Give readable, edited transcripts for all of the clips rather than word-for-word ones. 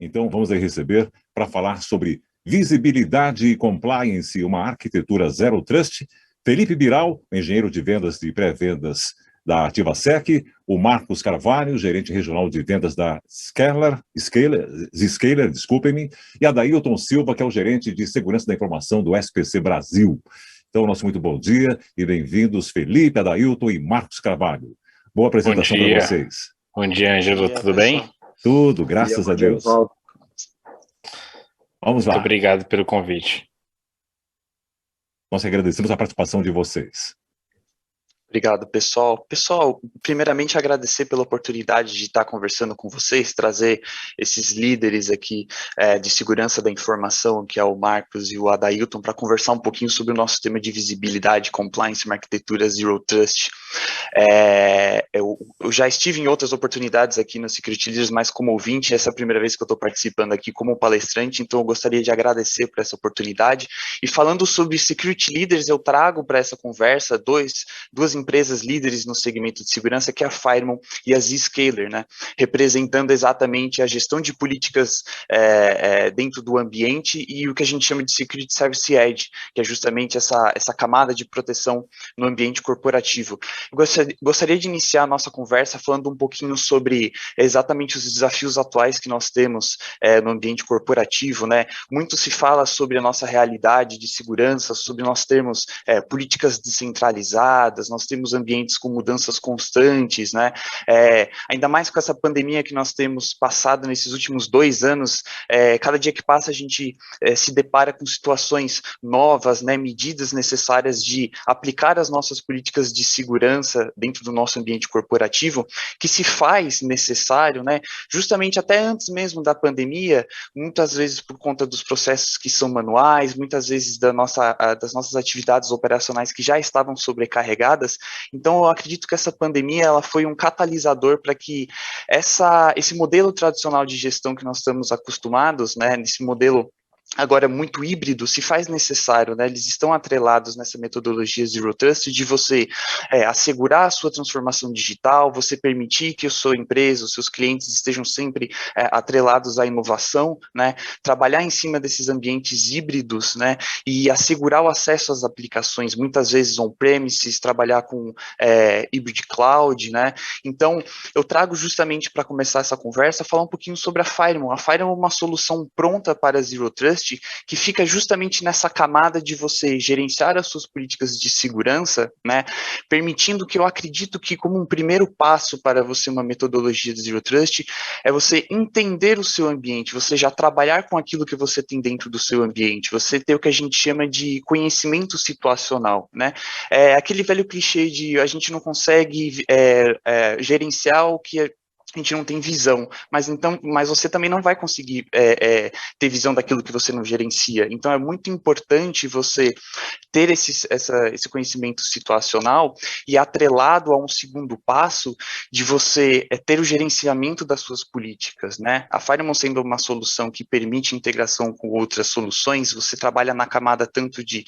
Então, vamos aí receber para falar sobre visibilidade e compliance, uma arquitetura Zero Trust, Felipe Biral, engenheiro de vendas e pré-vendas da AtivaSec, o Marcos Carvalho, gerente regional de vendas da Zscaler, desculpem-me, e a Dailton Silva, que é o gerente de segurança da informação do SPC Brasil. Então, nosso muito bom dia e bem-vindos, Felipe, Adailton e Marcos Carvalho. Boa apresentação para vocês. Bom dia, Ângelo, tudo bem? Tudo, graças a Deus. Vamos lá. Muito obrigado pelo convite. Nós agradecemos a participação de vocês. Obrigado, pessoal. Pessoal, primeiramente agradecer pela oportunidade de estar conversando com vocês, trazer esses líderes aqui de segurança da informação, que é o Marcos e o Adailton, para conversar um pouquinho sobre o nosso tema de visibilidade, compliance, uma arquitetura Zero Trust. Eu já estive em outras oportunidades aqui no Security Leaders, mas como ouvinte, essa é a primeira vez que eu estou participando aqui como palestrante, então eu gostaria de agradecer por essa oportunidade. E falando sobre Security Leaders, eu trago para essa conversa duas empresas líderes no segmento de segurança, que é a Firemon e a Zscaler, né, representando exatamente a gestão de políticas dentro do ambiente e o que a gente chama de Security Service Edge, que é justamente essa camada de proteção no ambiente corporativo. Eu gostaria de iniciar a nossa conversa falando um pouquinho sobre exatamente os desafios atuais que nós temos no ambiente corporativo, né. Muito se fala sobre a nossa realidade de segurança, sobre nós termos políticas descentralizadas, nós temos ambientes com mudanças constantes, né, ainda mais com essa pandemia que nós temos passado nesses últimos 2 anos, cada dia que passa a gente se depara com situações novas, né, medidas necessárias de aplicar as nossas políticas de segurança dentro do nosso ambiente corporativo, que se faz necessário, né, justamente até antes mesmo da pandemia, muitas vezes por conta dos processos que são manuais, muitas vezes das nossas atividades operacionais que já estavam sobrecarregadas. Então, eu acredito que essa pandemia ela foi um catalisador para que esse modelo tradicional de gestão que nós estamos acostumados, né, nesse modelo agora muito híbrido, se faz necessário, né, eles estão atrelados nessa metodologia Zero Trust de você assegurar a sua transformação digital, você permitir que a sua empresa, os seus clientes estejam sempre atrelados à inovação, né, trabalhar em cima desses ambientes híbridos, né, e assegurar o acesso às aplicações, muitas vezes on-premises, trabalhar com hybrid cloud, né. Então, eu trago justamente para começar essa conversa, falar um pouquinho sobre a Firemon. A Firemon é uma solução pronta para Zero Trust, que fica justamente nessa camada de você gerenciar as suas políticas de segurança, né, permitindo que eu acredito que como um primeiro passo para você uma metodologia de Zero Trust, é você entender o seu ambiente, você já trabalhar com aquilo que você tem dentro do seu ambiente, você ter o que a gente chama de conhecimento situacional, né, aquele velho clichê de a gente não consegue gerenciar o que a gente não tem visão, mas você também não vai conseguir ter visão daquilo que você não gerencia. Então é muito importante você ter esse conhecimento situacional e atrelado a um segundo passo de você ter o gerenciamento das suas políticas, né? A Firemon sendo uma solução que permite integração com outras soluções, você trabalha na camada tanto de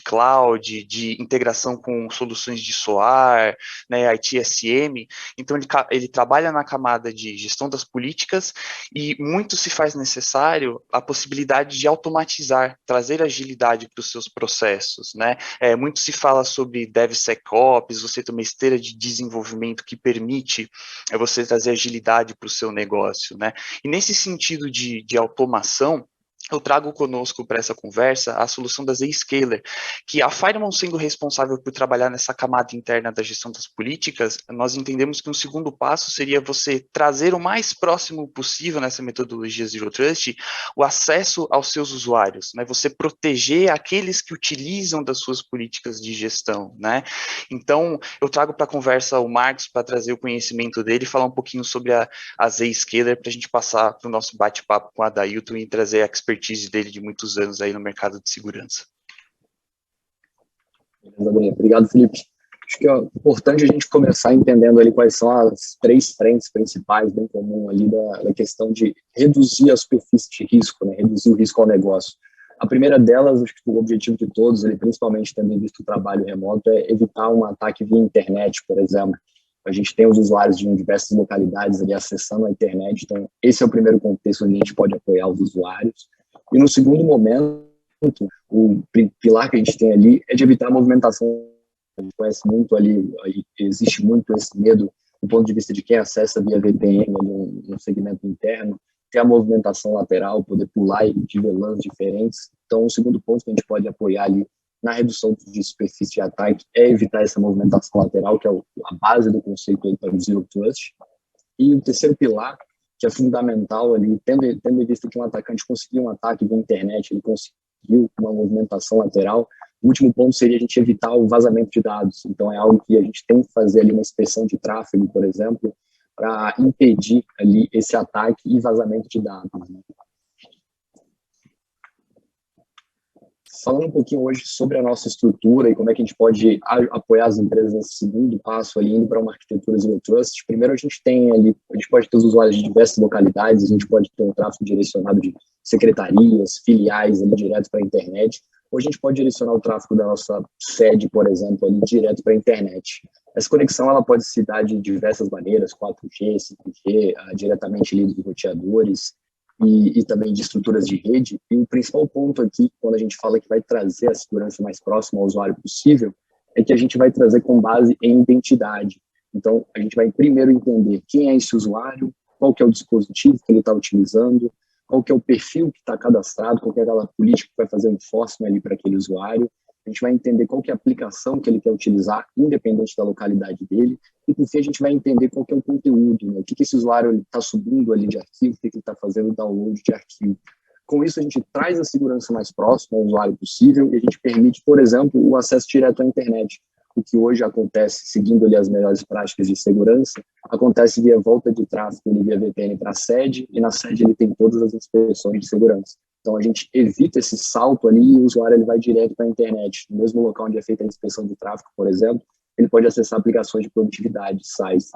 cloud, de integração com soluções de SOAR, né, ITSM, então ele trabalha na camada de gestão das políticas e muito se faz necessário a possibilidade de automatizar, trazer agilidade para os seus processos, né? Muito se fala sobre DevSecOps, você ter uma esteira de desenvolvimento que permite você trazer agilidade para o seu negócio, né? E nesse sentido de automação, eu trago conosco para essa conversa a solução da Zscaler, que a Firemon sendo responsável por trabalhar nessa camada interna da gestão das políticas, nós entendemos que um segundo passo seria você trazer o mais próximo possível nessa metodologia Zero Trust o acesso aos seus usuários, né? Você proteger aqueles que utilizam das suas políticas de gestão, né? Então, eu trago para a conversa o Marcos para trazer o conhecimento dele e falar um pouquinho sobre a Zscaler para a gente passar para o nosso bate-papo com a Dailton e trazer a expertise dele de muitos anos aí no mercado de segurança. Obrigado, Felipe. Acho que é importante a gente começar entendendo ali quais são as 3 frentes principais bem comum ali da questão de reduzir a superfície de risco, né, reduzir o risco ao negócio. A primeira delas, acho que o objetivo de todos, principalmente tendo visto o trabalho remoto, é evitar um ataque via internet, por exemplo. A gente tem os usuários de diversas localidades ali acessando a internet, então esse é o primeiro contexto onde a gente pode apoiar os usuários. E no segundo momento, o pilar que a gente tem ali é de evitar a movimentação. A gente conhece muito ali, existe muito esse medo do ponto de vista de quem acessa via VPN no segmento interno, ter a movimentação lateral, poder pular de VLANs diferentes. Então, o segundo ponto que a gente pode apoiar ali na redução de superfície de ataque é evitar essa movimentação lateral, que é a base do conceito aí para o Zero Trust. E o terceiro pilar, que é fundamental ali, tendo em vista que um atacante conseguiu um ataque via internet, ele conseguiu uma movimentação lateral, o último ponto seria a gente evitar o vazamento de dados. Então, é algo que a gente tem que fazer ali uma inspeção de tráfego, por exemplo, para impedir ali esse ataque e vazamento de dados. Falando um pouquinho hoje sobre a nossa estrutura e como é que a gente pode apoiar as empresas nesse segundo passo ali, indo para uma arquitetura Zero Trust. Primeiro, a gente pode ter os usuários de diversas localidades, a gente pode ter um tráfego direcionado de secretarias, filiais ali direto para a internet, ou a gente pode direcionar o tráfego da nossa sede, por exemplo, ali direto para a internet. Essa conexão ela pode se dar de diversas maneiras, 4G, 5G, diretamente ali dos roteadores, e também de estruturas de rede. E o principal ponto aqui, quando a gente fala que vai trazer a segurança mais próxima ao usuário possível, é que a gente vai trazer com base em identidade. Então, a gente vai primeiro entender quem é esse usuário, qual que é o dispositivo que ele está utilizando, qual que é o perfil que está cadastrado, qual que é aquela política que vai fazer um enforcement ali para aquele usuário. A gente vai entender qual que é a aplicação que ele quer utilizar, independente da localidade dele, e por fim a gente vai entender qual que é o conteúdo, né? O que esse usuário está subindo ali de arquivo, o que ele está fazendo download de arquivo. Com isso a gente traz a segurança mais próxima ao usuário possível e a gente permite, por exemplo, o acesso direto à internet. O que hoje acontece, seguindo ali as melhores práticas de segurança, acontece via volta de tráfego via VPN para a sede, e na sede ele tem todas as inspeções de segurança. Então, a gente evita esse salto ali e o usuário ele vai direto para a internet. No mesmo local onde é feita a inspeção de tráfego, por exemplo, ele pode acessar aplicações de produtividade, sites.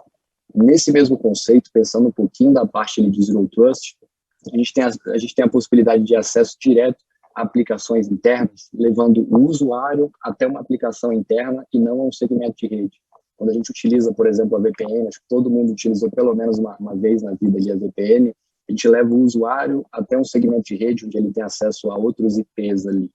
Nesse mesmo conceito, pensando um pouquinho da parte ali de Zero Trust, a gente tem a possibilidade de acesso direto a aplicações internas, levando o usuário até uma aplicação interna e não a um segmento de rede. Quando a gente utiliza, por exemplo, a VPN, acho que todo mundo utilizou pelo menos uma vez na vida ali a VPN, a gente leva o usuário até um segmento de rede onde ele tem acesso a outros IPs ali.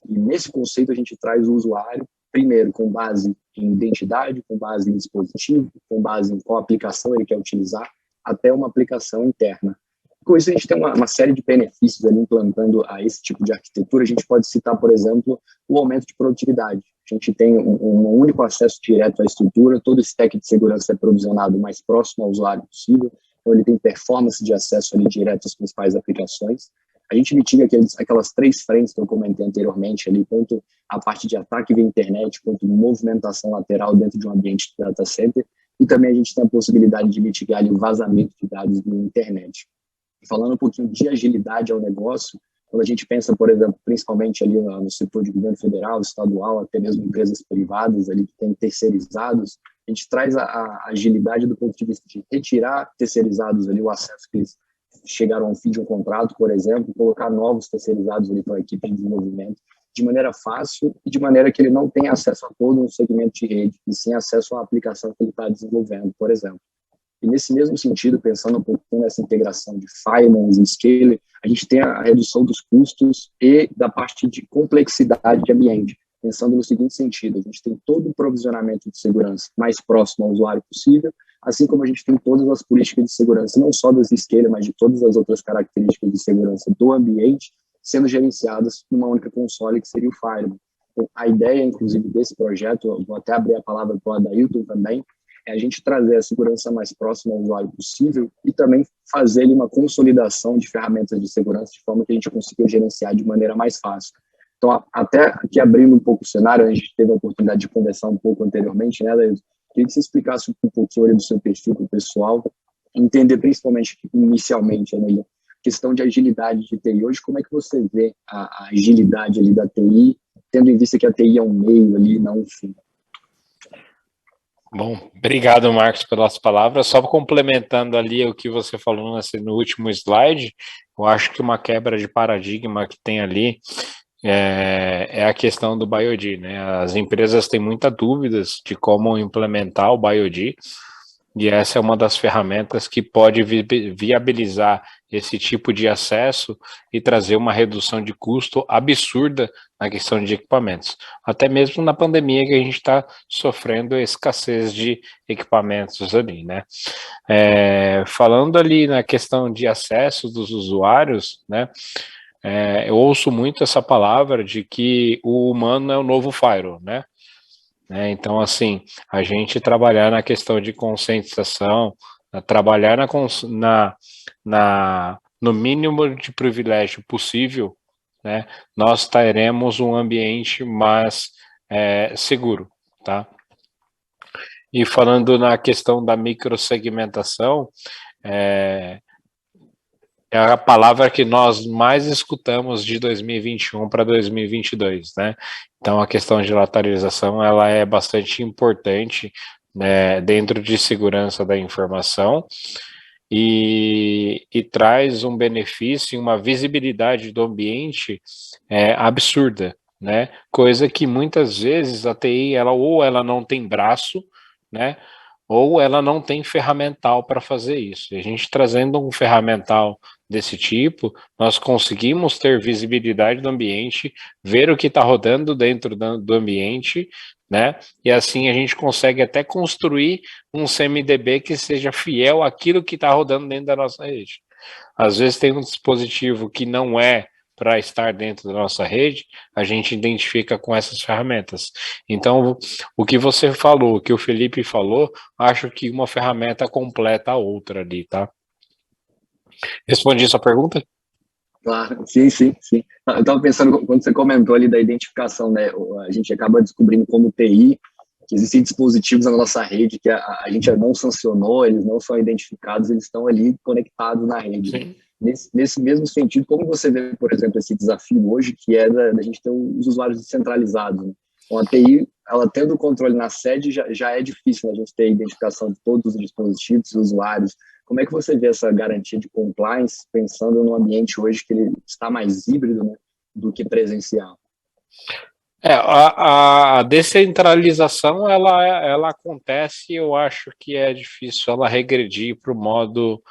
E nesse conceito a gente traz o usuário, primeiro, com base em identidade, com base em dispositivo, com base em qual aplicação ele quer utilizar, até uma aplicação interna. Com isso a gente tem uma série de benefícios ali implantando a esse tipo de arquitetura. A gente pode citar, por exemplo, o aumento de produtividade. A gente tem um único acesso direto à estrutura, todo o stack de segurança é provisionado o mais próximo ao usuário possível, então ele tem performance de acesso ali direto às principais aplicações. A gente mitiga aquelas três frentes que eu comentei anteriormente ali, tanto a parte de ataque via internet, quanto movimentação lateral dentro de um ambiente de data center, e também a gente tem a possibilidade de mitigar ali o vazamento de dados via internet. Falando um pouquinho de agilidade ao negócio, quando a gente pensa, por exemplo, principalmente ali no setor de governo federal, estadual, até mesmo empresas privadas ali que têm terceirizados, a gente traz a agilidade do ponto de vista de retirar terceirizados ali o acesso que eles chegaram ao fim de um contrato, por exemplo, colocar novos terceirizados ali para a equipe de desenvolvimento de maneira fácil e de maneira que ele não tenha acesso a todo um segmento de rede, e sim acesso à aplicação que ele está desenvolvendo, por exemplo. E nesse mesmo sentido, pensando um pouquinho nessa integração de firewalls e scaler, a gente tem a redução dos custos e da parte de complexidade de ambiente. Pensando no seguinte sentido, a gente tem todo o provisionamento de segurança mais próximo ao usuário possível, assim como a gente tem todas as políticas de segurança, não só das scaler, mas de todas as outras características de segurança do ambiente, sendo gerenciadas numa única console, que seria o firewall. Então, a ideia, inclusive, desse projeto, eu vou até abrir a palavra para o Adailton também, é a gente trazer a segurança mais próxima ao usuário possível e também fazer uma consolidação de ferramentas de segurança de forma que a gente consiga gerenciar de maneira mais fácil. Então, até aqui abrindo um pouco o cenário, a gente teve a oportunidade de conversar um pouco anteriormente, né, Adailton? Queria que você explicasse um pouquinho ali do seu perfil para o pessoal, entender principalmente, inicialmente, né, a questão de agilidade de TI. Hoje, como é que você vê a agilidade ali da TI, tendo em vista que a TI é um meio ali, não um fim? Bom, obrigado, Marcos, pelas palavras. Só complementando ali o que você falou no último slide, eu acho que uma quebra de paradigma que tem ali é a questão do BioD, né? As empresas têm muitas dúvidas de como implementar o BioD, E essa é uma das ferramentas que pode viabilizar esse tipo de acesso e trazer uma redução de custo absurda na questão de equipamentos. Até mesmo na pandemia que a gente está sofrendo escassez de equipamentos ali, né? Falando ali na questão de acesso dos usuários, né? Eu ouço muito essa palavra de que o humano é o novo firewall, né? Então, assim, a gente trabalhar na questão de conscientização, trabalhar no mínimo de privilégio possível, né, nós teremos um ambiente mais seguro, tá? E falando na questão da microsegmentação, é a palavra que nós mais escutamos de 2021 para 2022, né? Então, a questão de lateralização, ela é bastante importante, né, dentro de segurança da informação e traz um benefício, uma visibilidade do ambiente absurda, né? Coisa que muitas vezes a TI, ela não tem braço, né? Ou ela não tem ferramental para fazer isso. E a gente trazendo um ferramental desse tipo, nós conseguimos ter visibilidade do ambiente, ver o que está rodando dentro do ambiente, né? E assim a gente consegue até construir um CMDB que seja fiel àquilo que está rodando dentro da nossa rede. Às vezes tem um dispositivo que não é para estar dentro da nossa rede, a gente identifica com essas ferramentas. Então, o que você falou, o que o Felipe falou, acho que uma ferramenta completa a outra ali, tá? Respondi sua pergunta? Claro, sim. Eu estava pensando, quando você comentou ali da identificação, né? A gente acaba descobrindo como TI que existem dispositivos na nossa rede que a gente não sancionou, eles não são identificados, eles estão ali conectados na rede. Sim. Nesse mesmo sentido, como você vê, por exemplo, esse desafio hoje, que é da gente ter os usuários descentralizados, né? Então, a TI, ela tendo o controle na sede, já é difícil, né, a gente ter a identificação de todos os dispositivos, os usuários. Como é que você vê essa garantia de compliance, pensando no ambiente hoje que ele está mais híbrido, né, do que presencial? A descentralização, ela acontece, eu acho que é difícil ela regredir para o modo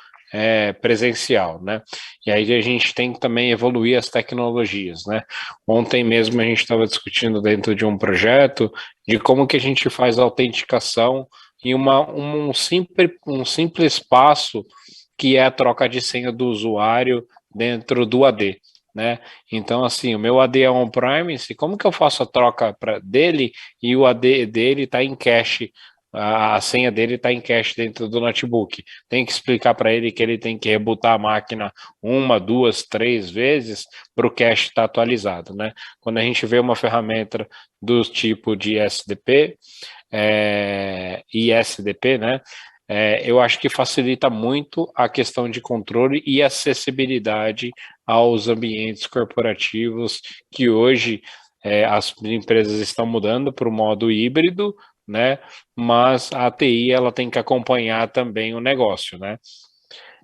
presencial, né? E aí a gente tem que também evoluir as tecnologias, né? Ontem mesmo a gente estava discutindo dentro de um projeto de como que a gente faz a autenticação em um simples passo que é a troca de senha do usuário dentro do AD. Né? Então, assim, o meu AD é on-premise, como que eu faço a troca dele e o AD dele está em cache, a senha dele está em cache dentro do notebook? Tem que explicar para ele que ele tem que rebootar a máquina 1, 2, 3 vezes para o cache estar atualizado, né? Quando a gente vê uma ferramenta do tipo de SDP, ISDP, né? Eu acho que facilita muito a questão de controle e acessibilidade aos ambientes corporativos que hoje as empresas estão mudando para o modo híbrido, né? Mas a TI ela tem que acompanhar também o negócio, né?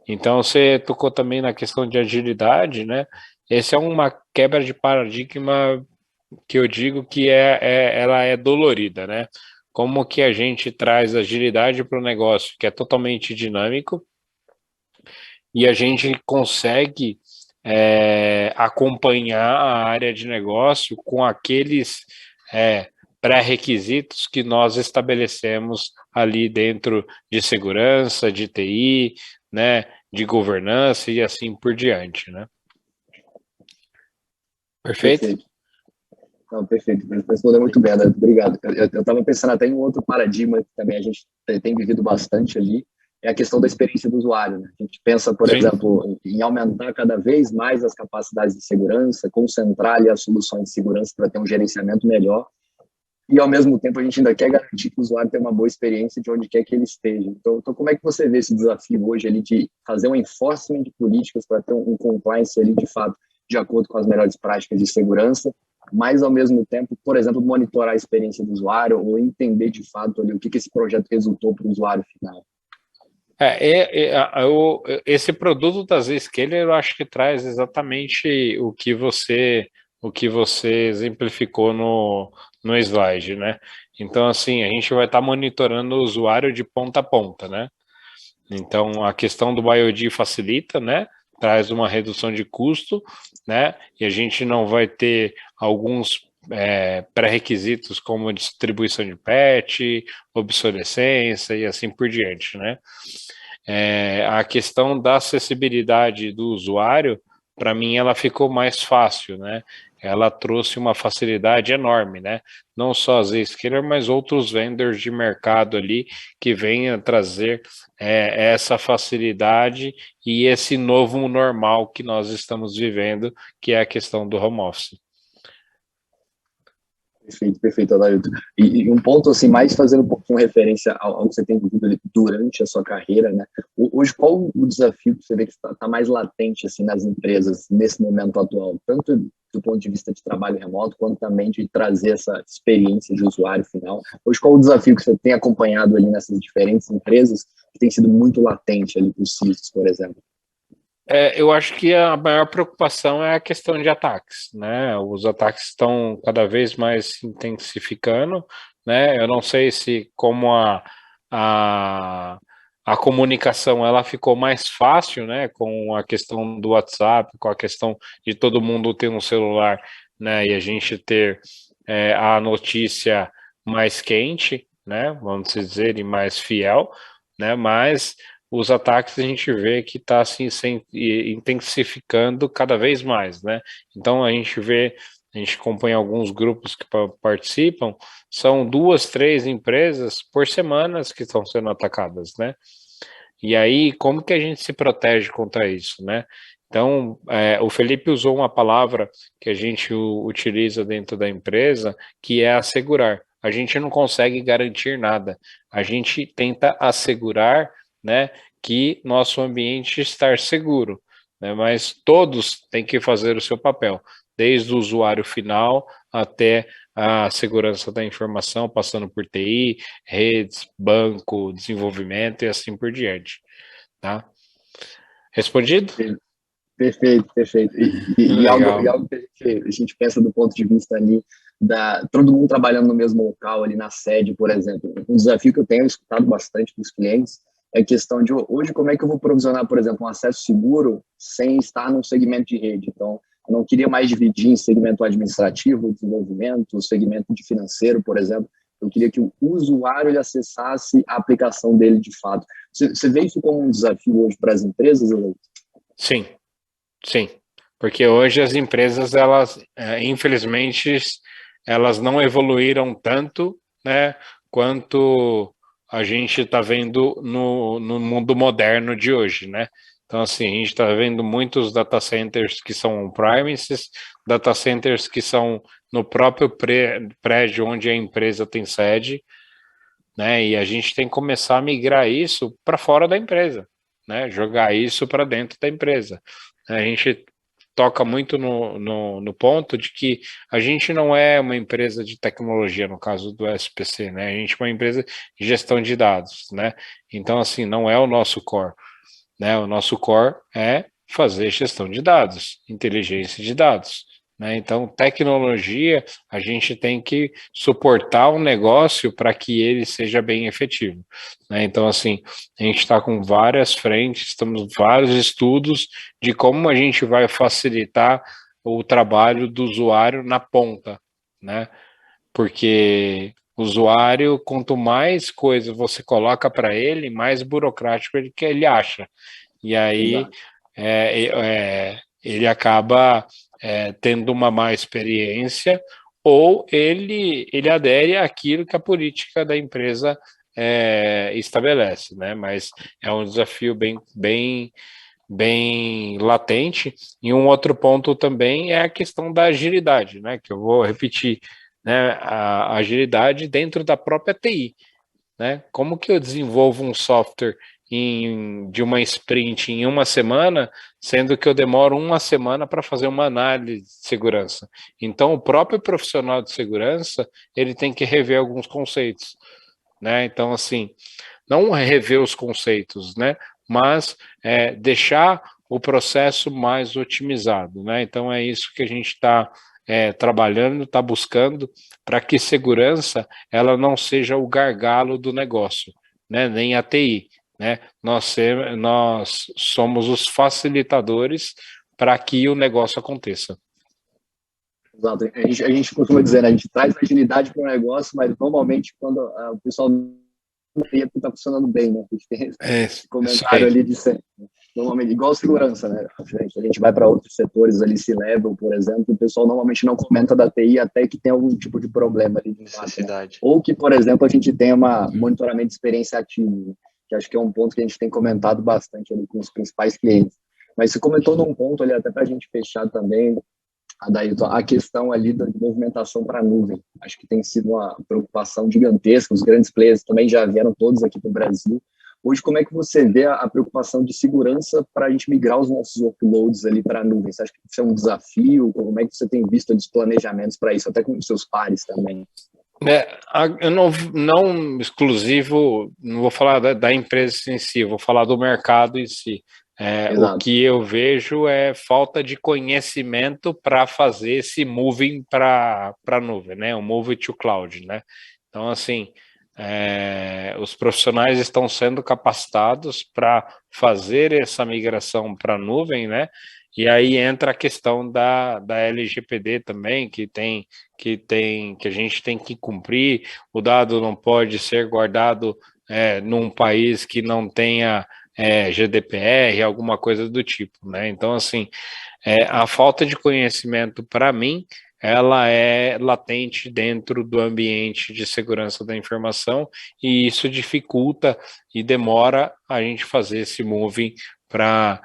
Então você tocou também na questão de agilidade, né? Essa é uma quebra de paradigma que eu digo que ela é dolorida, né? Como que a gente traz agilidade para o negócio que é totalmente dinâmico e a gente consegue acompanhar a área de negócio com aqueles pré-requisitos que nós estabelecemos ali dentro de segurança, de TI, né, de governança e assim por diante, né? Perfeito? Não, perfeito, respondeu muito bem, André, obrigado. Eu estava pensando até em um outro paradigma que também a gente tem vivido bastante ali, é a questão da experiência do usuário, né? A gente pensa, por exemplo, em aumentar cada vez mais as capacidades de segurança, concentrar ali as soluções de segurança para ter um gerenciamento melhor, e ao mesmo tempo a gente ainda quer garantir que o usuário tenha uma boa experiência de onde quer que ele esteja. Então como é que você vê esse desafio hoje ali de fazer um enforcement de políticas para ter um compliance ali de fato de acordo com as melhores práticas de segurança, mas ao mesmo tempo, por exemplo, monitorar a experiência do usuário ou entender de fato ali o que esse projeto resultou para o usuário final? Esse produto da Zscaler eu acho que traz exatamente o que você exemplificou no slide, né? Então, assim, a gente vai estar monitorando o usuário de ponta a ponta, né? Então, a questão do BioD facilita, né? Traz uma redução de custo, né? E a gente não vai ter alguns pré-requisitos como distribuição de patch, obsolescência e assim por diante, né? A questão da acessibilidade do usuário, para mim, ela ficou mais fácil, né? Ela trouxe uma facilidade enorme, né? Não só a Zscaler, mas outros vendors de mercado ali que venham trazer essa facilidade e esse novo normal que nós estamos vivendo, que é a questão do home office. Perfeito, perfeito, Adailton. E um ponto, assim, mais fazendo um pouquinho referência ao que você tem vivido ali durante a sua carreira, né? Hoje, qual o desafio que você vê que está mais latente, assim, nas empresas nesse momento atual? Tanto do ponto de vista de trabalho remoto, quanto também de trazer essa experiência de usuário final. Hoje, qual o desafio que você tem acompanhado ali nessas diferentes empresas que tem sido muito latente ali para os CISOs, por exemplo? Eu acho que a maior preocupação é a questão de ataques, né? Os ataques estão cada vez mais se intensificando, né? Eu não sei se como a, a comunicação ela ficou mais fácil, né? Com a questão do WhatsApp, com a questão de todo mundo ter um celular, né? E a gente ter a notícia mais quente, né? Vamos dizer, e mais fiel, né? Mas os ataques a gente vê que está assim, intensificando cada vez mais, né? Então a gente vê, a gente acompanha alguns grupos que participam, são 2, 3 empresas por semana que estão sendo atacadas, né? E aí, como que a gente se protege contra isso, né? Então, o Felipe usou uma palavra que a gente utiliza dentro da empresa, que é assegurar. A gente não consegue garantir nada, a gente tenta assegurar, né, que nosso ambiente está seguro, né, mas todos têm que fazer o seu papel, desde o usuário final até a segurança da informação, passando por TI, redes, banco, desenvolvimento e assim por diante, tá? Respondido? Perfeito, perfeito. E algo que a gente pensa do ponto de vista ali todo mundo trabalhando no mesmo local, ali na sede, por exemplo. Um desafio que eu tenho escutado bastante dos clientes é a questão de hoje como é que eu vou provisionar, por exemplo, um acesso seguro sem estar num segmento de rede. Então, eu não queria mais dividir em segmento administrativo, desenvolvimento, segmento de financeiro, por exemplo. Eu queria que o usuário ele acessasse a aplicação dele de fato. Você vê isso como um desafio hoje para as empresas, Alex? Sim, sim. Porque hoje as empresas, elas, infelizmente, elas não evoluíram tanto, né, quanto a gente está vendo no mundo moderno de hoje, né? Então, assim, a gente está vendo muitos data centers que são on-premises, data centers que são no próprio prédio onde a empresa tem sede, né? E a gente tem que começar a migrar isso para fora da empresa, né? Jogar isso para dentro da empresa. A gente toca muito no ponto de que a gente não é uma empresa de tecnologia, no caso do SPC, né? A gente é uma empresa de gestão de dados, né? Então, assim, não é o nosso core, né? O nosso core é fazer gestão de dados, inteligência de dados, né? Então, tecnologia, a gente tem que suportar o negócio para que ele seja bem efetivo, né? Então, assim, a gente está com várias frentes, estamos vários estudos de como a gente vai facilitar o trabalho do usuário na ponta, né? Porque o usuário, quanto mais coisa você coloca para ele, mais burocrático ele acha. E aí ele acaba tendo uma má experiência ou ele adere àquilo que a política da empresa estabelece, né? Mas é um desafio bem latente. E um outro ponto também é a questão da agilidade, né? Que eu vou repetir, né? A agilidade dentro da própria TI, né? Como que eu desenvolvo um software de uma sprint em uma semana, sendo que eu demoro uma semana para fazer uma análise de segurança? Então, o próprio profissional de segurança, ele tem que rever alguns conceitos, né? Então, assim, não rever os conceitos, né? Mas deixar o processo mais otimizado, né? Então, é isso que a gente está trabalhando, está buscando para que segurança ela não seja o gargalo do negócio, né? Nem a TI, né? Nós somos os facilitadores para que o negócio aconteça. Exato. A gente costuma dizer, né? A gente traz agilidade para o negócio, mas normalmente quando o pessoal está funcionando bem, né? A gente tem esse comentário ali de ser, normalmente, igual segurança, né? A gente vai para outros setores ali, C-Level, por exemplo, o pessoal normalmente não comenta da TI até que tem algum tipo de problema ali de necessidade. Ou que, por exemplo, a gente tem uma monitoramento de experiência ativa, né? Que acho que é um ponto que a gente tem comentado bastante ali com os principais clientes. Mas você comentou num ponto ali, até para a gente fechar também, a questão ali da movimentação para a nuvem. Acho que tem sido uma preocupação gigantesca, os grandes players também já vieram todos aqui para o Brasil. Hoje, como é que você vê a preocupação de segurança para a gente migrar os nossos workloads ali para a nuvem? Você acha que isso é um desafio? Como é que você tem visto os planejamentos para isso, até com os seus pares também? Eu não exclusivo, não vou falar da empresa em si, eu vou falar do mercado em si. O que eu vejo é falta de conhecimento para fazer esse moving para a nuvem, né? O move to cloud, né? Então, assim, os profissionais estão sendo capacitados para fazer essa migração para a nuvem, né? E aí entra a questão da LGPD também, que a gente tem que cumprir. O dado não pode ser guardado num país que não tenha GDPR, alguma coisa do tipo, né? Então, assim, a falta de conhecimento, para mim, ela é latente dentro do ambiente de segurança da informação e isso dificulta e demora a gente fazer esse moving para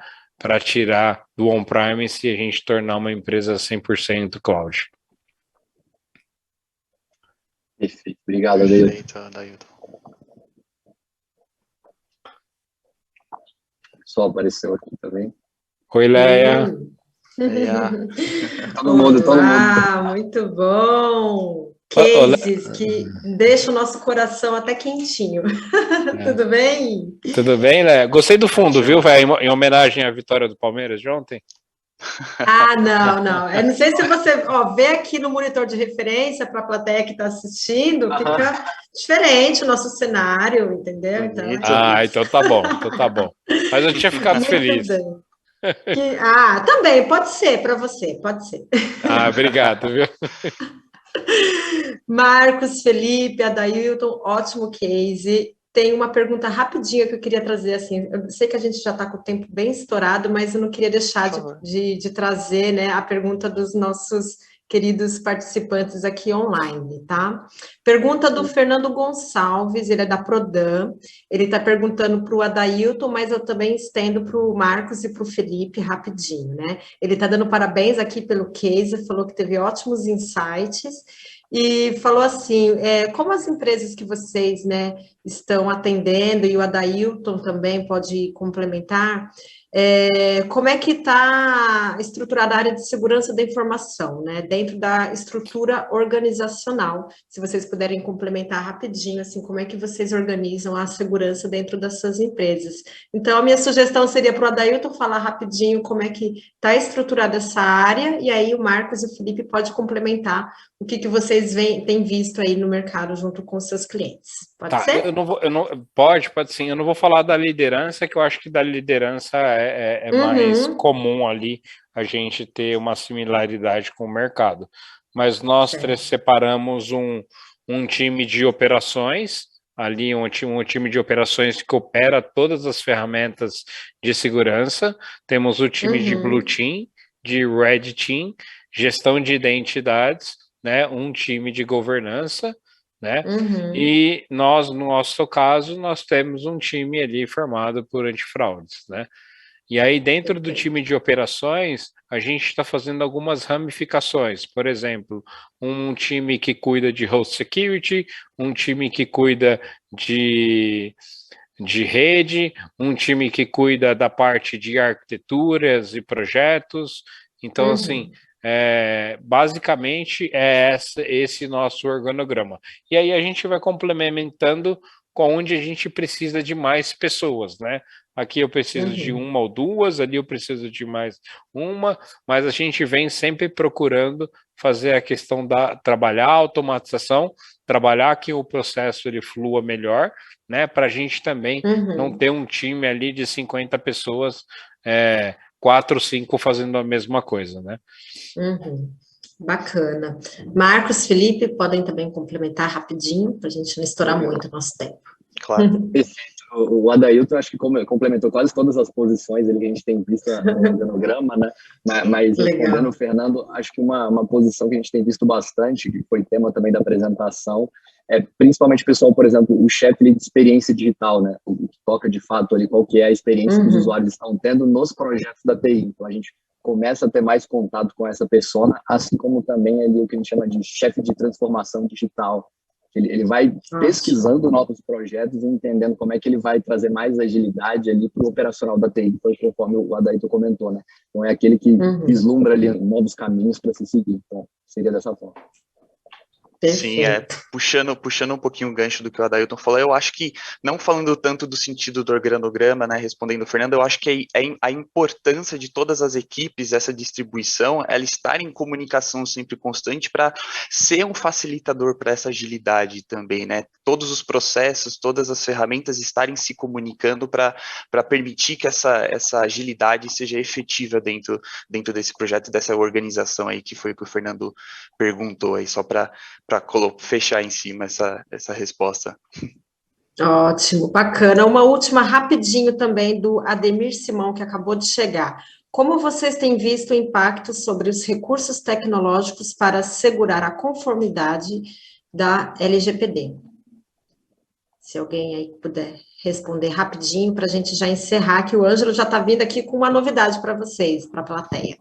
tirar do on-premise e a gente tornar uma empresa 100% cloud. Perfeito. Obrigado, Adailton. Só apareceu aqui também. Oi, Leia. Todo mundo. Muito bom. Cases que deixam o nosso coração até quentinho. Tudo bem? Tudo bem, Leia? Gostei do fundo, viu, velho? Em homenagem à vitória do Palmeiras de ontem. Não. Eu não sei se você vê aqui no monitor de referência para a plateia que está assistindo, fica diferente o nosso cenário, entendeu? Então, então tá bom. Mas eu tinha ficado feliz. Também, pode ser para você, pode ser. Obrigado, viu? Marcos, Felipe, Adailton, ótimo case. Tem uma pergunta rapidinha que eu queria trazer, assim, eu sei que a gente já está com o tempo bem estourado, mas eu não queria deixar de trazer, né, a pergunta dos nossos queridos participantes aqui online, tá? Pergunta do Fernando Gonçalves, ele é da Prodan, ele está perguntando para o Adailton, mas eu também estendo para o Marcos e para o Felipe rapidinho, né? Ele está dando parabéns aqui pelo case, falou que teve ótimos insights, e falou assim, como as empresas que vocês, né, estão atendendo, e o Adailton também pode complementar, como é que está estruturada a área de segurança da informação, né, dentro da estrutura organizacional, se vocês puderem complementar rapidinho, assim, como é que vocês organizam a segurança dentro das suas empresas. Então, a minha sugestão seria para o Adailton falar rapidinho como é que está estruturada essa área, e aí o Marcos e o Felipe podem complementar o que vocês têm visto aí no mercado junto com os seus clientes. Pode ser? Pode sim. Eu não vou falar da liderança, que eu acho que da liderança é mais comum ali a gente ter uma similaridade com o mercado. Mas nós separamos um time de operações, ali um time de operações que opera todas as ferramentas de segurança. Temos o time de Blue Team, de Red Team, gestão de identidades, né, um time de governança, né, e nós, no nosso caso, nós temos um time ali formado por antifraudes, né, e aí dentro do time de operações, a gente está fazendo algumas ramificações, por exemplo, um time que cuida de host security, um time que cuida de rede, um time que cuida da parte de arquiteturas e projetos, então, assim, basicamente é esse nosso organograma. E aí a gente vai complementando com onde a gente precisa de mais pessoas, né? Aqui eu preciso de uma ou duas, ali eu preciso de mais uma, mas a gente vem sempre procurando fazer a questão da trabalhar a automatização, trabalhar que o processo ele flua melhor, né, para a gente também não ter um time ali de 50 pessoas, 4 ou 5 fazendo a mesma coisa, né? Bacana. Marcos, Felipe, podem também complementar rapidinho, para a gente não estourar muito o nosso tempo. Claro. O Adailton, acho que complementou quase todas as posições ali que a gente tem visto no organograma, né? Mas respondendo o Fernando, acho que uma posição que a gente tem visto bastante, que foi tema também da apresentação, é principalmente o pessoal, por exemplo, o chefe de experiência digital, né? O que toca de fato ali qual que é a experiência que os usuários estão tendo nos projetos da TI. Então, a gente começa a ter mais contato com essa persona, assim como também ali o que a gente chama de chefe de transformação digital. Ele vai pesquisando novos projetos e entendendo como é que ele vai trazer mais agilidade ali para o operacional da TI, conforme o Adailton comentou, né? Então, é aquele que vislumbra ali novos caminhos para se seguir. Então, seria dessa forma. Sim, puxando um pouquinho o gancho do que o Adailton falou, eu acho que, não falando tanto do sentido do organograma, né, respondendo o Fernando, eu acho que a importância de todas as equipes, essa distribuição, ela estar em comunicação sempre constante para ser um facilitador para essa agilidade também, né, todos os processos, todas as ferramentas estarem se comunicando para permitir que essa agilidade seja efetiva dentro desse projeto, dessa organização aí, que foi o que o Fernando perguntou aí, só para fechar em cima essa resposta. Ótimo, bacana. Uma última rapidinho também do Ademir Simão, que acabou de chegar. Como vocês têm visto o impacto sobre os recursos tecnológicos para assegurar a conformidade da LGPD? Se alguém aí puder responder rapidinho para a gente já encerrar, que o Ângelo já está vindo aqui com uma novidade para vocês, para a plateia.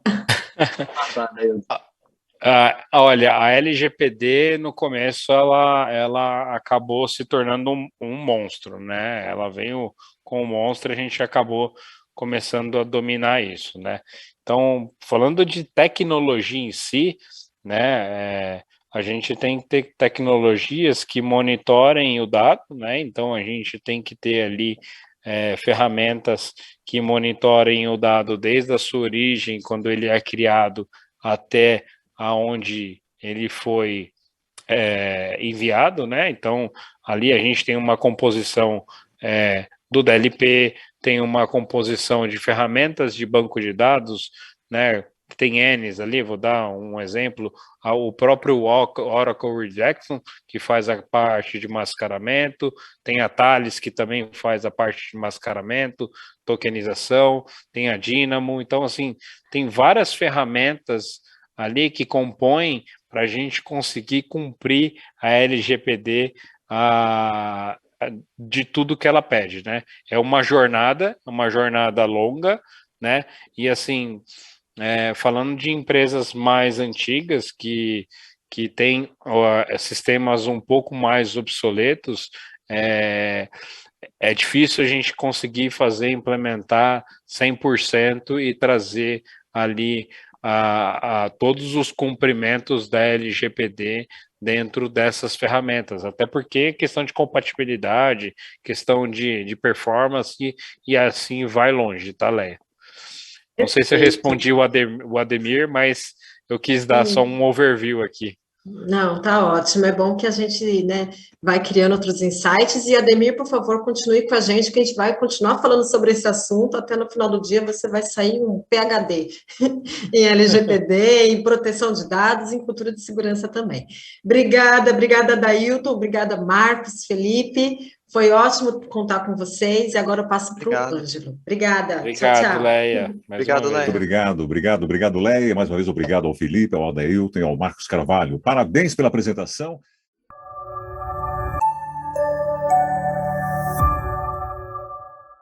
Olha, a LGPD no começo ela acabou se tornando um monstro, né? Ela veio com um monstro e a gente acabou começando a dominar isso, né? Então, falando de tecnologia em si, né? A gente tem que ter tecnologias que monitorem o dado, né? Então a gente tem que ter ali ferramentas que monitorem o dado desde a sua origem, quando ele é criado, até aonde ele foi enviado, né? Então, ali a gente tem uma composição do DLP, tem uma composição de ferramentas de banco de dados, né? Tem N's ali, vou dar um exemplo, o próprio Oracle Redaction, que faz a parte de mascaramento, tem a Thales, que também faz a parte de mascaramento, tokenização, tem a Dynamo, então, assim, tem várias ferramentas ali que compõem para a gente conseguir cumprir a LGPD de tudo que ela pede, né? É uma jornada longa, né? E assim, falando de empresas mais antigas que têm sistemas um pouco mais obsoletos, é difícil a gente conseguir implementar 100% e trazer ali a todos os cumprimentos da LGPD dentro dessas ferramentas, até porque questão de compatibilidade, questão de performance e assim vai longe, tá, Leia? Não sei se eu respondi o Ademir, mas eu quis dar só um overview aqui. Não, tá ótimo. É bom que a gente, né, vai criando outros insights. E, Ademir, por favor, continue com a gente, que a gente vai continuar falando sobre esse assunto. Até no final do dia você vai sair um PhD em LGPD, em proteção de dados, em cultura de segurança também. Obrigada, Adailton, obrigada, Marcos, Felipe. Foi ótimo contar com vocês. E agora eu passo para o Ângelo. Obrigada. Obrigado, tchau, tchau. Leia. Obrigado, Leia. Obrigado, Leia. Mais uma vez, obrigado ao Felipe, ao Adailton e ao Marcos Carvalho. Parabéns pela apresentação.